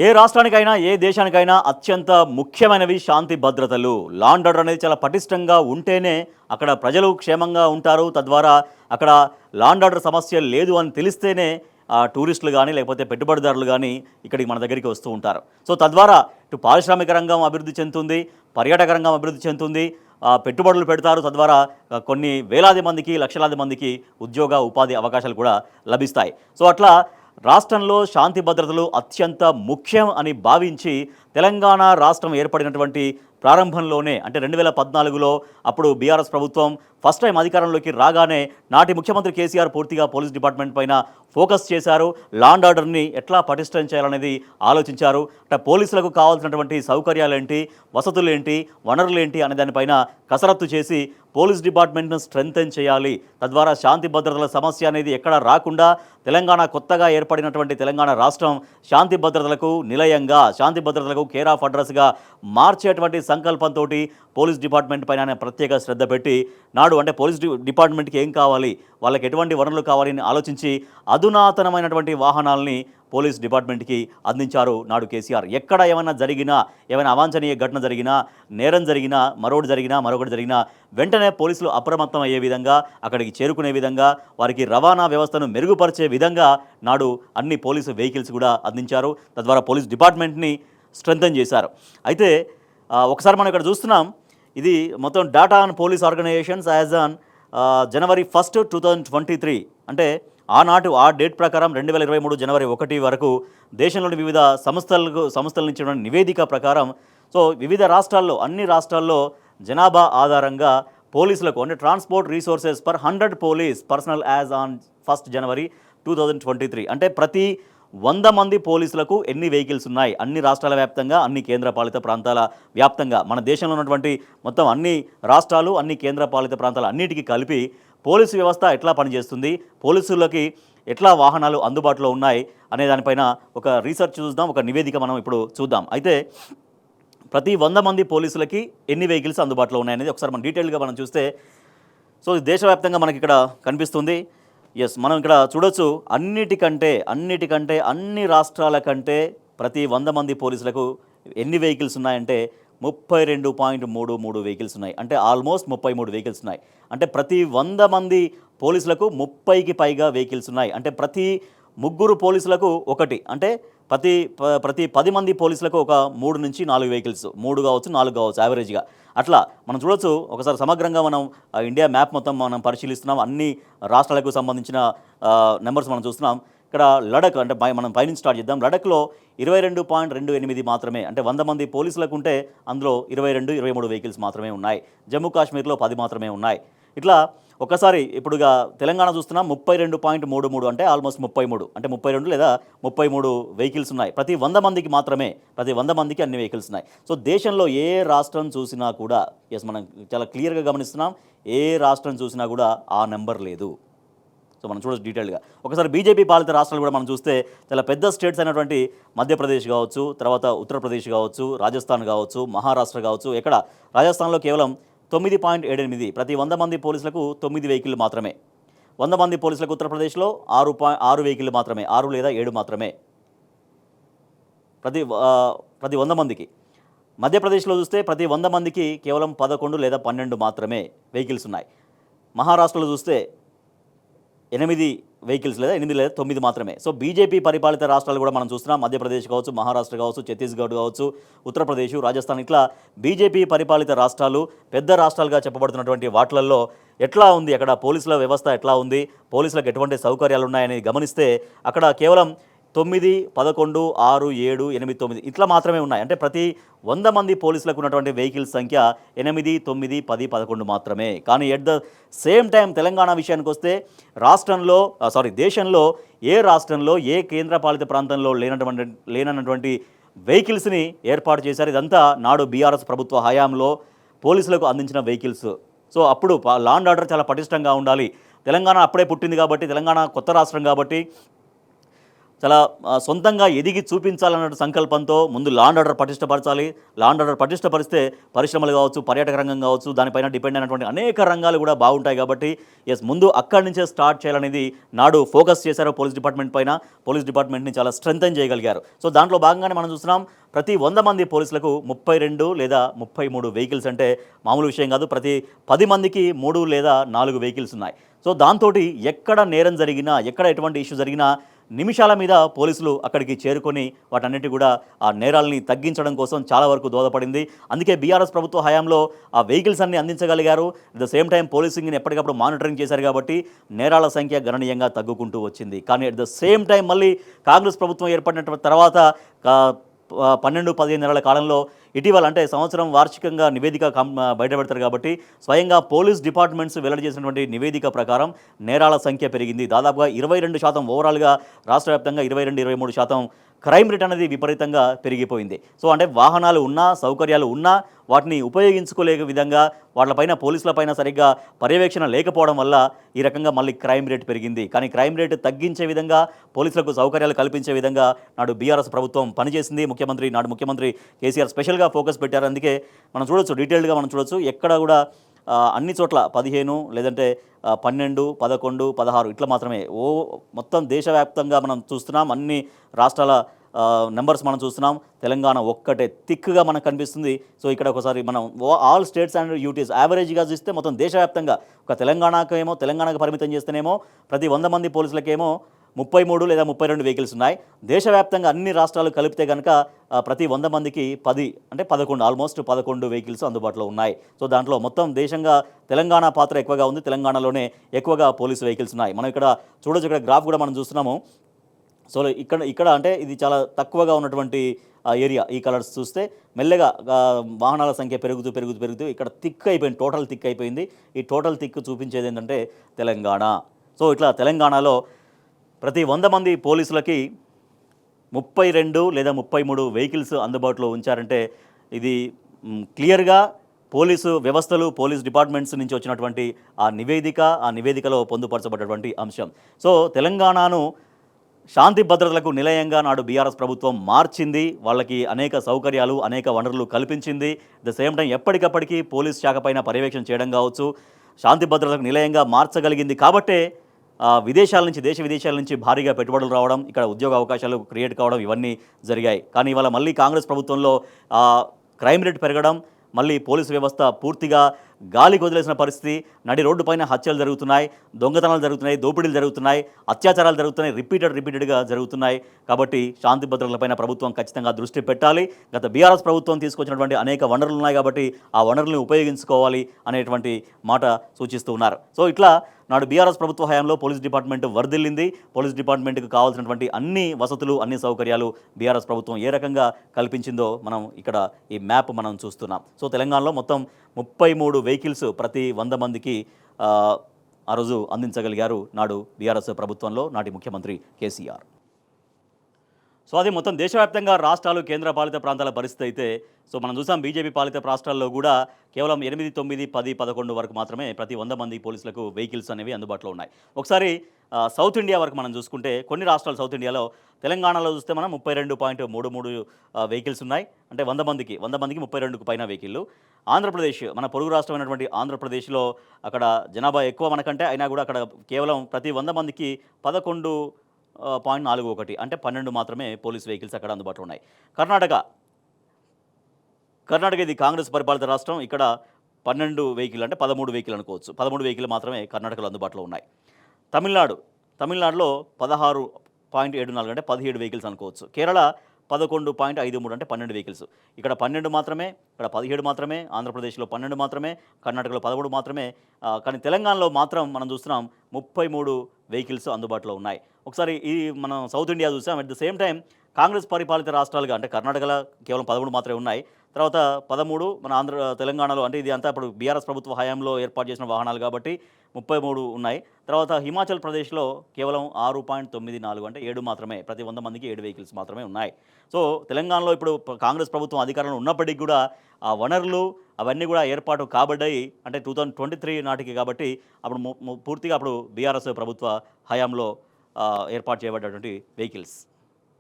ఏ రాష్ట్రానికైనా ఏ దేశానికైనా అత్యంత ముఖ్యమైనవి శాంతి భద్రతలు. లా అండ్ ఆర్డర్ అనేది చాలా పటిష్టంగా ఉంటేనే అక్కడ ప్రజలు క్షేమంగా ఉంటారు. తద్వారా అక్కడ లా అండ్ ఆర్డర్ సమస్య లేదు అని తెలిస్తేనే టూరిస్టులు కానీ లేకపోతే పెట్టుబడిదారులు కానీ ఇక్కడికి మన దగ్గరికి వస్తూ ఉంటారు. సో తద్వారా ఇటు పారిశ్రామిక రంగం అభివృద్ధి చెందుతుంది, పర్యాటక రంగం అభివృద్ధి చెందుతుంది, పెట్టుబడులు పెడతారు. తద్వారా కొన్ని వేలాది మందికి లక్షలాది మందికి ఉద్యోగ ఉపాధి అవకాశాలు కూడా లభిస్తాయి. సో అట్లా రాష్ట్రంలో శాంతి భద్రతలు అత్యంత ముఖ్యం అని భావించి తెలంగాణ రాష్ట్రం ఏర్పడినటువంటి ప్రారంభంలోనే అంటే 2014లో అప్పుడు బీఆర్ఎస్ ప్రభుత్వం ఫస్ట్ టైం అధికారంలోకి రాగానే నాటి ముఖ్యమంత్రి కేసీఆర్ పూర్తిగా పోలీస్ డిపార్ట్మెంట్ పైన ఫోకస్ చేశారు. లా అండ్ ఆర్డర్ని ఎట్లా పటిష్టం చేయాలనేది ఆలోచించారు. అంటే పోలీసులకు కావాల్సినటువంటి సౌకర్యాలేంటి, వసతులేంటి, వనరులేంటి అనే దానిపైన కసరత్తు చేసి పోలీస్ డిపార్ట్మెంట్ను స్ట్రెంగ్తెన్ చేయాలి. తద్వారా శాంతి భద్రతల సమస్య అనేది ఎక్కడ రాకుండా తెలంగాణ కొత్తగా ఏర్పడినటువంటి తెలంగాణ రాష్ట్రం శాంతి భద్రతలకు నిలయంగా, శాంతి భద్రతలకు కేర్ ఆఫ్ అడ్రస్గా మార్చేటువంటి సంకల్పంతో పోలీస్ డిపార్ట్మెంట్ పైన ప్రత్యేక శ్రద్ధ పెట్టి నాడు అంటే పోలీస్ డిపార్ట్మెంట్కి ఏం కావాలి, వాళ్ళకి ఎటువంటి వనరులు కావాలి అని ఆలోచించి అధునాతనమైనటువంటి వాహనాలని పోలీస్ డిపార్ట్మెంట్కి అందించారు నాడు కేసీఆర్. ఎక్కడ ఏమైనా జరిగినా, ఏమైనా అవాంఛనీయ ఘటన జరిగినా, నేరం జరిగినా, మరొకటి జరిగినా వెంటనే పోలీసులు అప్రమత్తం అయ్యే విధంగా, అక్కడికి చేరుకునే విధంగా, వారికి రవాణా వ్యవస్థను మెరుగుపరిచే విధంగా నాడు అన్ని పోలీసు వెహికల్స్ కూడా అందించారు. తద్వారా పోలీస్ డిపార్ట్మెంట్ని స్ట్రెంగ్తన్ చేశారు. అయితే ఒకసారి మనం ఇక్కడ చూస్తున్నాం, ఇది మొత్తం data on police organisations as on January 1, 2023 అంటే ఆ డేట్ ప్రకారం 2023 జనవరి 1 వరకు దేశంలోని వివిధ సంస్థల నుంచి ఉన్న నివేదిక ప్రకారం సో వివిధ రాష్ట్రాల్లో అన్ని రాష్ట్రాల్లో జనాభా ఆధారంగా పోలీసులకు అంటే transport resources per 100 police personnel as on 1 జనవరి 2023 అంటే ప్రతి 100 మంది పోలీసులకు ఎన్ని వెహికల్స్ ఉన్నాయి, అన్ని రాష్ట్రాల వ్యాప్తంగా, అన్ని కేంద్రపాలిత ప్రాంతాల వ్యాప్తంగా, మన దేశంలో ఉన్నటువంటి మొత్తం అన్ని రాష్ట్రాలు, అన్ని కేంద్రపాలిత ప్రాంతాలు అన్నిటికీ కలిపి పోలీసు వ్యవస్థ ఎట్లా పనిచేస్తుంది, పోలీసులకి ఎట్లా వాహనాలు అందుబాటులో ఉన్నాయి అనే దానిపైన ఒక రీసెర్చ్ చూద్దాం, ఒక నివేదిక మనం ఇప్పుడు చూద్దాం. అయితే ప్రతి 100 మంది పోలీసులకి ఎన్ని వెహికల్స్ అందుబాటులో ఉన్నాయనేది ఒకసారి మనం డీటెయిల్గా మనం చూస్తే సో దేశవ్యాప్తంగా మనకి ఇక్కడ కనిపిస్తుంది. మనం ఇక్కడ చూడొచ్చు, అన్నిటికంటే అన్ని రాష్ట్రాల కంటే ప్రతి 100 మంది పోలీసులకు ఎన్ని వెహికల్స్ ఉన్నాయంటే 32.33 వెహికల్స్ ఉన్నాయి. అంటే ఆల్మోస్ట్ 33 వెహికల్స్ ఉన్నాయి. అంటే ప్రతి 100 మంది పోలీసులకు 30కి పైగా వెహికల్స్ ఉన్నాయి. అంటే ప్రతి 3 పోలీసులకు ఒకటి, అంటే ప్రతి 10 మంది పోలీసులకు ఒక 3 నుంచి 4 వెహికల్స్, 3 కావచ్చు 4 కావచ్చు యావరేజ్గా. అట్లా మనం చూడొచ్చు. ఒకసారి సమగ్రంగా మనం ఇండియా మ్యాప్ మొత్తం మనం పరిశీలిస్తున్నాం. అన్ని రాష్ట్రాలకు సంబంధించిన నెంబర్స్ మనం చూస్తున్నాం. ఇక్కడ లడక్ అంటే మనం పైనుంచి స్టార్ట్ చేద్దాం. లడఖ్లో 22.28 మాత్రమే, అంటే 100 మంది పోలీసులకు ఉంటే అందులో 23 వెహికల్స్ మాత్రమే ఉన్నాయి. జమ్మూ కాశ్మీర్లో 10 మాత్రమే ఉన్నాయి. ఇట్లా ఒకసారి ఇప్పుడుగా తెలంగాణ చూస్తున్నాం 32.33 అంటే ఆల్మోస్ట్ 33, అంటే 32 లేదా 33 వెహికల్స్ ఉన్నాయి. ప్రతి 100 మందికి మాత్రమే, ప్రతి 100 మందికి అన్ని వెహికల్స్ ఉన్నాయి. సో దేశంలో ఏ రాష్ట్రం చూసినా కూడా మనం చాలా క్లియర్గా గమనిస్తున్నాం, ఏ రాష్ట్రం చూసినా కూడా ఆ నెంబర్ లేదు. సో మనం చూడొచ్చు డీటెయిల్గా. ఒకసారి బీజేపీ పాలిత రాష్ట్రాలు కూడా మనం చూస్తే చాలా పెద్ద స్టేట్స్ అయినటువంటి మధ్యప్రదేశ్ కావచ్చు, తర్వాత ఉత్తరప్రదేశ్ కావచ్చు, రాజస్థాన్ కావచ్చు, మహారాష్ట్ర కావచ్చు. ఎక్కడ రాజస్థాన్లో కేవలం 9.78, ప్రతి 100 మంది పోలీసులకు 9 వెహికల్ మాత్రమే. 100 మంది పోలీసులకు ఉత్తరప్రదేశ్లో 6 వెహికల్ మాత్రమే, 6 లేదా 7 మాత్రమే ప్రతి 100 మందికి. మధ్యప్రదేశ్లో చూస్తే ప్రతి 100 మందికి కేవలం 11 లేదా 12 మాత్రమే వెహికల్స్ ఉన్నాయి. మహారాష్ట్రలో చూస్తే 8 వెహికల్స్ లేదా 8 లేదా 9 మాత్రమే. సో బీజేపీ పరిపాలిత రాష్ట్రాలు కూడా మనం చూస్తున్నాం. మధ్యప్రదేశ్ కావచ్చు, మహారాష్ట్ర కావచ్చు, ఛత్తీస్గఢ్ కావచ్చు, ఉత్తరప్రదేశ్, రాజస్థాన్, ఇట్లా బీజేపీ పరిపాలిత రాష్ట్రాలు పెద్ద రాష్ట్రాలుగా చెప్పబడుతున్నటువంటి వాటిలలో ఎట్లా ఉంది, అక్కడ పోలీసుల వ్యవస్థ ఎట్లా ఉంది, పోలీసులకు ఎటువంటి సౌకర్యాలు ఉన్నాయని గమనిస్తే అక్కడ కేవలం 9, 11, 6, 7, 8, 9 ఇట్లా మాత్రమే ఉన్నాయి. అంటే ప్రతి 100 మంది పోలీసులకు ఉన్నటువంటి వెహికల్స్ సంఖ్య 8, 9, 10, 11 మాత్రమే. కానీ at the same time Telangana విషయానికి వస్తే దేశంలో ఏ రాష్ట్రంలో ఏ కేంద్రపాలిత ప్రాంతంలో లేనటువంటి వెహికల్స్ని ఏర్పాటు చేశారు. ఇదంతా నాడు బీఆర్ఎస్ ప్రభుత్వ హయాంలో పోలీసులకు అందించిన వెహికల్స్. సో అప్పుడు లా అండ్ ఆర్డర్ చాలా పటిష్టంగా ఉండాలి. తెలంగాణ అప్పుడే పుట్టింది కాబట్టి, తెలంగాణ కొత్త రాష్ట్రం కాబట్టి చాలా సొంతంగా ఎదిగి చూపించాలన్న సంకల్పంతో ముందు లా అండ్ ఆర్డర్ పటిష్టపరచాలి. లా అండ్ ఆర్డర్ పటిష్టపరిస్తే పరిశ్రమలు కావచ్చు, పర్యాటక రంగం కావచ్చు, దానిపైన డిపెండ్ అయినటువంటి అనేక రంగాలు కూడా బాగుంటాయి కాబట్టి ముందు అక్కడి నుంచే స్టార్ట్ చేయాలనేది నాడు ఫోకస్ చేశారు పోలీస్ డిపార్ట్మెంట్ పైన. పోలీస్ డిపార్ట్మెంట్ని చాలా స్ట్రెంథెన్ చేయగలిగారు. సో దాంట్లో భాగంగానే మనం చూస్తున్నాం ప్రతి 100 మంది పోలీసులకు 32 లేదా 33 వెహికల్స్ అంటే మామూలు విషయం కాదు. ప్రతి 10 మందికి 3 లేదా 4 వెహికల్స్ ఉన్నాయి. సో దాంతో ఎక్కడ నేరం జరిగినా, ఎక్కడ ఎటువంటి ఇష్యూ జరిగినా నిమిషాల మీద పోలీసులు అక్కడికి చేరుకొని వాటన్నిటి కూడా ఆ నేరాలని తగ్గించడం కోసం చాలా వరకు దోహదపడింది. అందుకే బీఆర్ఎస్ ప్రభుత్వ హయాంలో ఆ వెహికల్స్ అన్ని అందించగలిగారు. అట్ ద సేమ్ టైం పోలీసింగ్ని ఎప్పటికప్పుడు మానిటరింగ్ చేశారు కాబట్టి నేరాల సంఖ్య గణనీయంగా తగ్గుకుంటూ వచ్చింది. కానీ అట్ ద సేమ్ టైం మళ్ళీ కాంగ్రెస్ ప్రభుత్వం ఏర్పడిన తర్వాత 12-15 నెలల కాలంలో ఇటీవల అంటే సంవత్సరం వార్షికంగా నివేదిక బయటపెడతారు కాబట్టి స్వయంగా పోలీస్ డిపార్ట్మెంట్స్ వెల్లడి చేసినటువంటి నివేదిక ప్రకారం నేరాల సంఖ్య పెరిగింది. దాదాపుగా 22% ఓవరాల్గా రాష్ట్ర వ్యాప్తంగా 22-23% క్రైమ్ రేట్ అనేది విపరీతంగా పెరిగిపోయింది. సో అంటే వాహనాలు ఉన్నా, సౌకర్యాలు ఉన్నా వాటిని ఉపయోగించుకోలేక విధంగా వాళ్ళపైన పోలీసులపైన సరిగ్గా పర్యవేక్షణ లేకపోవడం వల్ల ఈ రకంగా మళ్ళీ క్రైమ్ రేట్ పెరిగింది. కానీ క్రైమ్ రేట్ తగ్గించే విధంగా, పోలీసులకు సౌకర్యాలు కల్పించే విధంగా నాడు బీఆర్ఎస్ ప్రభుత్వం పనిచేసింది. నాడు ముఖ్యమంత్రి కేసీఆర్ స్పెషల్గా ఫోకస్ పెట్టారు. అందుకే మనం చూడొచ్చు, డీటెయిల్డ్గా మనం చూడొచ్చు, ఎక్కడ కూడా అన్ని చోట్ల 15 లేదంటే 12, 11, 16 ఇట్లా మాత్రమే మొత్తం దేశవ్యాప్తంగా మనం చూస్తున్నాం. అన్ని రాష్ట్రాల నెంబర్స్ మనం చూస్తున్నాం. తెలంగాణ ఒక్కటే థిక్గా మనకు కనిపిస్తుంది. సో ఇక్కడ ఒకసారి మనం ఆల్ స్టేట్స్ అండ్ యూటీస్ యావరేజ్గా చూస్తే మొత్తం దేశవ్యాప్తంగా ఒక తెలంగాణకు పరిమితం చేస్తేనేమో ప్రతి 100 మంది పోలీసులకేమో 33 లేదా 32 వెహికల్స్ ఉన్నాయి. దేశవ్యాప్తంగా అన్ని రాష్ట్రాలు కలిపితే కనుక ప్రతి 100 మందికి 10 అంటే 11 ఆల్మోస్ట్ 11 వెహికల్స్ అందుబాటులో ఉన్నాయి. సో దాంట్లో మొత్తం దేశంగా తెలంగాణ పాత్ర ఎక్కువగా ఉంది. తెలంగాణలోనే ఎక్కువగా పోలీసు వెహికల్స్ ఉన్నాయి. మనం ఇక్కడ చూడొచ్చు, ఇక్కడ గ్రాఫ్ కూడా మనం చూస్తున్నాము. సో ఇక్కడ అంటే ఇది చాలా తక్కువగా ఉన్నటువంటి ఏరియా. ఈ కలర్స్ చూస్తే మెల్లగా వాహనాల సంఖ్య పెరుగుతూ ఇక్కడ థిక్ అయిపోయింది, టోటల్ థిక్ అయిపోయింది. ఈ టోటల్ థిక్ చూపించేది ఏంటంటే తెలంగాణ. సో ఇట్లా తెలంగాణలో ప్రతి 100 మంది పోలీసులకి 32 లేదా 33 వెహికల్స్ అందుబాటులో ఉంచారంటే ఇది క్లియర్గా పోలీసు వ్యవస్థలు, పోలీస్ డిపార్ట్మెంట్స్ నుంచి వచ్చినటువంటి ఆ నివేదికలో పొందుపరచబడ్డటువంటి అంశం. సో తెలంగాణను శాంతి భద్రతలకు నిలయంగా నాడు బీఆర్ఎస్ ప్రభుత్వం మార్చింది. వాళ్ళకి అనేక సౌకర్యాలు, అనేక వనరులు కల్పించింది. ద సేమ్ టైం ఎప్పటికప్పటికీ పోలీస్ శాఖ పైన పర్యవేక్షణ చేయడం కావచ్చు, శాంతి భద్రతలకు నిలయంగా మార్చగలిగింది. కాబట్టే దేశ విదేశాల నుంచి భారీగా పెట్టుబడులు రావడం, ఇక్కడ ఉద్యోగ అవకాశాలు క్రియేట్ కావడం ఇవన్నీ జరిగాయి. కానీ ఇవాళ మళ్ళీ కాంగ్రెస్ ప్రభుత్వంలో క్రైమ్ రేట్ పెరగడం, మళ్ళీ పోలీసు వ్యవస్థ పూర్తిగా గాలికి వదిలేసిన పరిస్థితి. నడి రోడ్డు పైన హత్యలు జరుగుతున్నాయి, దొంగతనాలు జరుగుతున్నాయి, దోపిడీలు జరుగుతున్నాయి, అత్యాచారాలు జరుగుతున్నాయి, రిపీటెడ్గా జరుగుతున్నాయి. కాబట్టి శాంతి భద్రతలపైన ప్రభుత్వం ఖచ్చితంగా దృష్టి పెట్టాలి. గత బీఆర్ఎస్ ప్రభుత్వం తీసుకొచ్చినటువంటి అనేక వనరులు ఉన్నాయి కాబట్టి ఆ వనరుల్ని ఉపయోగించుకోవాలి అనేటువంటి మాట సూచిస్తూ ఉన్నారు. సో ఇట్లా నాడు బీఆర్ఎస్ ప్రభుత్వ హయాంలో పోలీస్ డిపార్ట్మెంట్ వర్ధిల్లింది. పోలీస్ డిపార్ట్మెంట్కి కావాల్సినటువంటి అన్ని వసతులు, అన్ని సౌకర్యాలు బీఆర్ఎస్ ప్రభుత్వం ఏ రకంగా కల్పించిందో మనం ఇక్కడ ఈ మ్యాప్ మనం చూస్తున్నాం. సో తెలంగాణలో మొత్తం 33 వెహికల్స్ ప్రతి 100 మందికి ఆ రోజు అందించగలిగారు నాడు బీఆర్ఎస్ ప్రభుత్వంలో నాటి ముఖ్యమంత్రి కేసీఆర్. సో అది మొత్తం దేశవ్యాప్తంగా రాష్ట్రాలు, కేంద్ర పాలిత ప్రాంతాల పరిస్థితి అయితే సో మనం చూసాం బీజేపీ పాలిత రాష్ట్రాల్లో కూడా కేవలం 8, 9, 10, 11 వరకు మాత్రమే ప్రతి 100 మంది పోలీసులకు వెహికల్స్ అనేవి అందుబాటులో ఉన్నాయి. ఒకసారి సౌత్ ఇండియా వరకు మనం చూసుకుంటే కొన్ని రాష్ట్రాలు సౌత్ ఇండియాలో, తెలంగాణలో చూస్తే మనం 32.33 వెహికల్స్ ఉన్నాయి. అంటే 100 మందికి 32కు పైన వెహికల్లు. ఆంధ్రప్రదేశ్, మన పొరుగు రాష్ట్రమైనటువంటి ఆంధ్రప్రదేశ్లో అక్కడ జనాభా ఎక్కువ మనకంటే, అయినా కూడా అక్కడ కేవలం ప్రతి 100 మందికి 11.41 అంటే 12 మాత్రమే పోలీస్ వెహికల్స్ అక్కడ అందుబాటులో ఉన్నాయి. కర్ణాటక ఇది కాంగ్రెస్ పరిపాలిత రాష్ట్రం. ఇక్కడ 12 వెహికల్ అంటే 13 వెహికల్ అనుకోవచ్చు. 13 వెహికల్ మాత్రమే కర్ణాటకలో అందుబాటులో ఉన్నాయి. తమిళనాడులో 16.74 అంటే 17 వెహికల్స్ అనుకోవచ్చు. కేరళ 11.53 అంటే 12 వెహికల్స్. ఇక్కడ 12 మాత్రమే, ఇక్కడ 17 మాత్రమే, ఆంధ్రప్రదేశ్లో 12 మాత్రమే, కర్ణాటకలో 13 మాత్రమే. కానీ తెలంగాణలో మాత్రం మనం చూస్తున్నాం 33 వెహికల్స్ అందుబాటులో ఉన్నాయి. ఒకసారి ఈ మనం సౌత్ ఇండియా చూసాం. At the same time Congress పరిపాలిత రాష్ట్రాలుగా అంటే కర్ణాటకలో కేవలం 13 మాత్రమే ఉన్నాయి. తర్వాత 13 మన తెలంగాణలో, అంటే ఇది అంతా ఇప్పుడు బీఆర్ఎస్ ప్రభుత్వ హయాంలో ఏర్పాటు చేసిన వాహనాలు కాబట్టి 33 ఉన్నాయి. తర్వాత హిమాచల్ ప్రదేశ్లో కేవలం 6.94 అంటే 7 మాత్రమే, ప్రతి 100 మందికి 7 వెహికల్స్ మాత్రమే ఉన్నాయి. సో తెలంగాణలో ఇప్పుడు కాంగ్రెస్ ప్రభుత్వం అధికారంలో ఉన్నప్పటికీ కూడా ఆ వనరులు అవన్నీ కూడా ఏర్పాటు కాబడ్డాయి. అంటే 2023 నాటికి కాబట్టి అప్పుడు పూర్తిగా అప్పుడు బీఆర్ఎస్ ప్రభుత్వ హయాంలో ఏర్పాటు చేయబడ్డటువంటి వెహికల్స్.